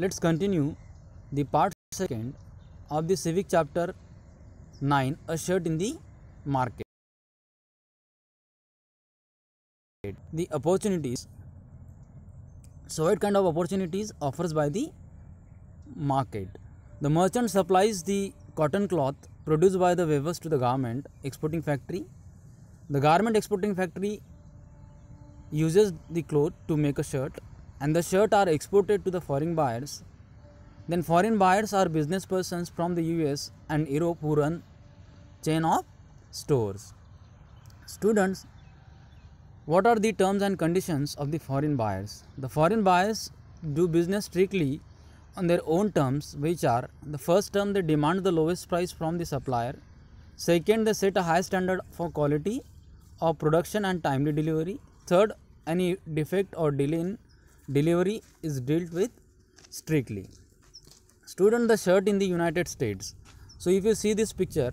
let's continue the part second of the civic chapter 9, a shirt in the market. The opportunities. So what kind of opportunities offers by the market? The merchant supplies the cotton cloth produced by the weavers to the garment exporting factory. The garment exporting factory uses the cloth to make a shirt, and the shirt are exported to the foreign buyers. Then foreign buyers are business persons from the US and Europe who run chain of stores. Students, what are the terms and conditions of the foreign buyers? The foreign buyers do business strictly on their own terms, which are: the first term, they demand the lowest price from the supplier. Second, they set a high standard for quality of production and timely delivery. Third, any defect or delay in delivery is dealt with strictly. Student, the shirt in the United States. So if you see this picture,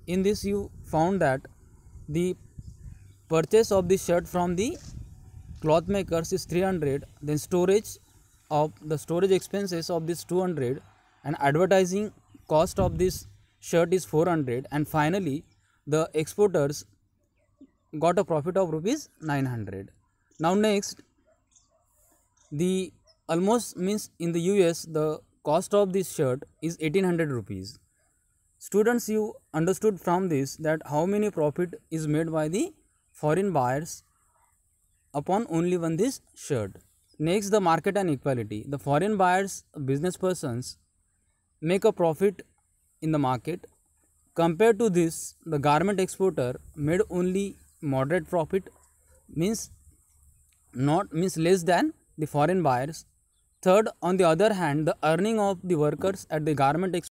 in this you found that the purchase of this shirt from the cloth makers is 300, then storage expenses of this 200, and advertising cost of this shirt is 400, and finally the exporters got a profit of rupees 900. Now next, the almost means in the US the cost of this shirt is 1800 rupees. Students, you understood from this that how many profit is made by the foreign buyers upon only one this shirt. Next, the market and equality. The foreign buyers, business persons, make a profit in the market. Compared to this, the garment exporter made only moderate profit, means less than the foreign buyers. Third, on the other hand, the earning of the workers at the garment export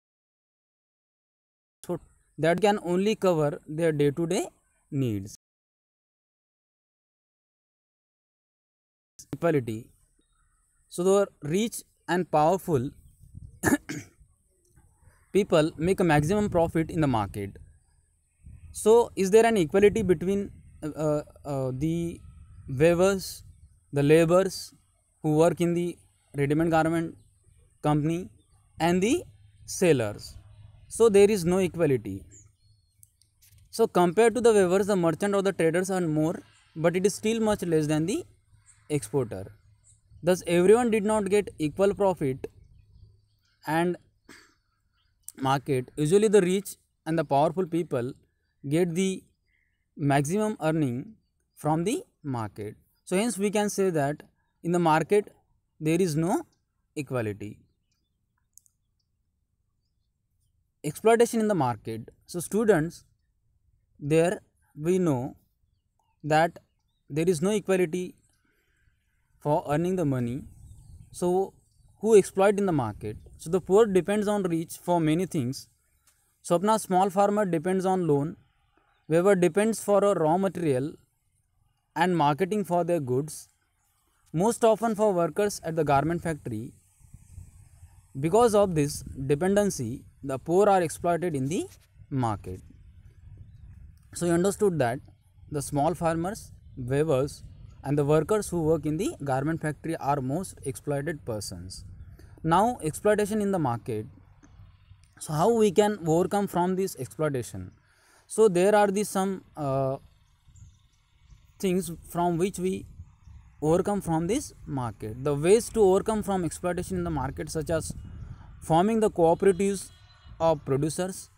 that can only cover their day-to-day needs. Equality. So the rich and powerful people make a maximum profit in the market. So is there an equality between the weavers, the laborers who work in the ready-made garment company, and the sellers? So there is no equality. So compared to the weavers, the merchant or the traders earn more, but it is still much less than the exporter. Thus everyone did not get equal profit and market. Usually the rich and the powerful people get the maximum earning from the market. So hence we can say that in the market there is no equality. Exploitation in the market. So students, there we know that there is no equality for earning the money. So who exploit in the market? So the poor depends on rich for many things. Swapna, small farmer, depends on loan. Weaver depends for a raw material and marketing for their goods. Most often for workers at the garment factory. Because of this dependency, the poor are exploited in the market. So you understood that the small farmers, weavers, and the workers who work in the garment factory are most exploited persons. Now exploitation in the market. So how we can overcome from this exploitation? So there are some things from which we overcome from this market. The ways to overcome from exploitation in the market, such as forming the cooperatives of producers,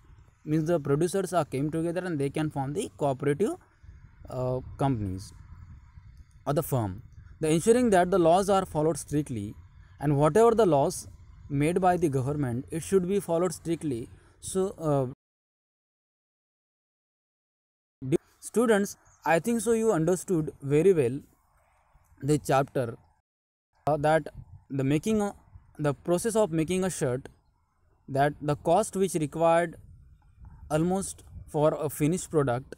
means the producers are came together and they can form the cooperative companies or the firm. The ensuring that the laws are followed strictly, and whatever the laws made by the government, it should be followed strictly. So students, I think so you understood very well the chapter that the process of making a shirt, that the cost which required almost for a finished product,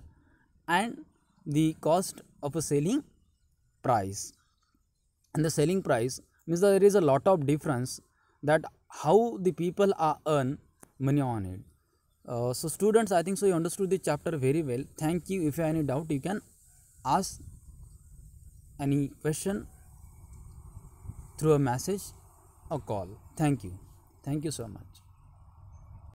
and the cost of a selling price. And the selling price means that there is a lot of difference, that how the people are earn money on it. So students, I think so you understood the chapter very well. Thank you. If you have any doubt, you can ask any question through a message. a call. Thank you so much.